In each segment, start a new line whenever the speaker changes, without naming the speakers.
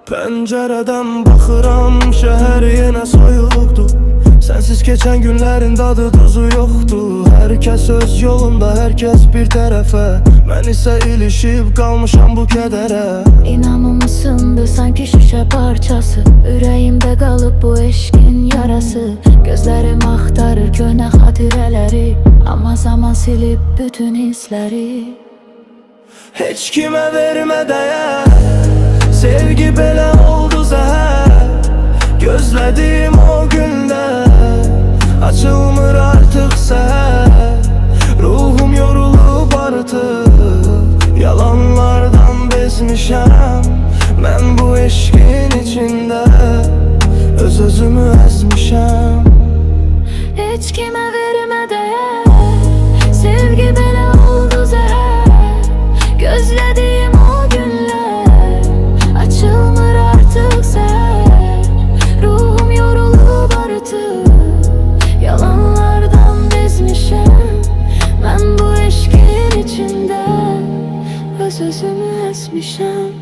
Pəncərədən baxıram, şəhər yenə soyuqdur. Sənsiz keçən günlərin dadı duzu yoxdur. Hər kəs öz yolunda, hər kəs bir tərəfə. Mən isə ilişib qalmışam bu kədərə.
İnanılmışsındı sanki şüşə parçası. Ürəyimdə qalıb bu eşqin yarası. Gözlərim axtarır köhnə xatirələri, amma zaman silib bütün hissləri.
Heç kimə vermə dəyər, sevgi belə oldu zəhər. Gözlədiyim o günlər açılmır artıq səhər. Ruhum yorulub artıq, yalanlardan bezmişəm. Mən bu eşqin içində öz-özümü əzmişəm.
Heç kimə vermə dəyər, sevgi belə oldu zəhər. Gözlədiyim o günlər açılmır artıq səhər. Ruhum yorulub artıq, yalanlardan bezmişəm. Mən bu eşqin içində öz-özümü əzmişəm.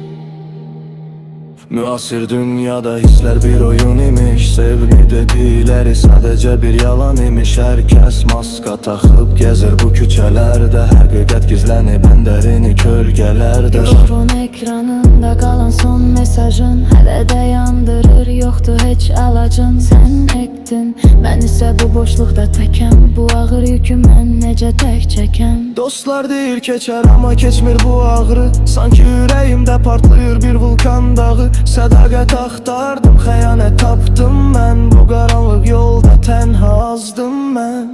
Müasir dünyada hisslər bir oyun imiş. Sevgi dedikləri sadəcə bir yalan imiş. Hər kəs maska taxıb gəzir bu küçələrdə. Həqiqət gizlənib ən dərini kölgələrdə.
Telefon ekranında qalan son mesajın hələ də yandırır, yoxdur heç alacın. Sən ekdin, mən isə bu boşluqda təkəm. Bu ağır yükü mən necə tək çəkəm?
Dostlar deyir keçər, amma keçmir bu ağrı. Sanki ürəyimdə partlayır bir vulkan dağı. Sədaqət axtardım, xəyanət tapdım mən. Bu qaranlıq yolda tənha azdım mən.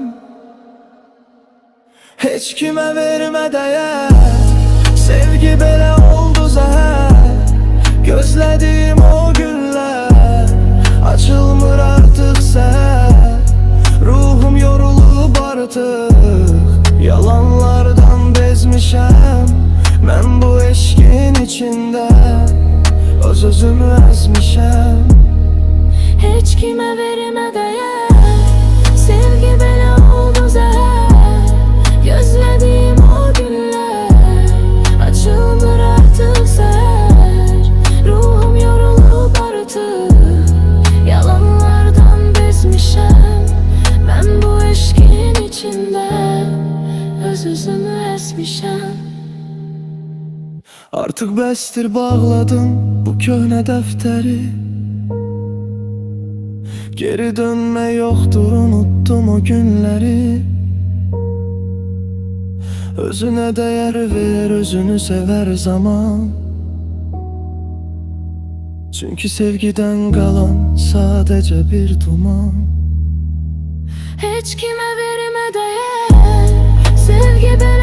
Heç kimə vermə dəyər, sevgi belə oldu zəhər. Gözlədiyim o günlər açılmır artıq səhər. Ruhum yorulub artıq, yalanlardan bezmişəm. Mən bu eşqin içində öz-özümü əzmişəm.
Heç kimə vermə dəyər, sevgi belə oldu zəhər. Gözlədiyim o günlər açılmır artıq səhər. Ruhum yorulub artıq, yalanlardan bezmişəm. Mən bu eşqin içində öz-özümü əzmişəm.
Artıq bəsdir bağladım bu köhnə dəftəri. Geri dönmə yoxdur, unuttum o günləri. Özünə dəyər ver, özünü sevər zaman. Çünki sevgidən qalan sadəcə bir duman.
Heç kimə vermə dəyər, sevgi belə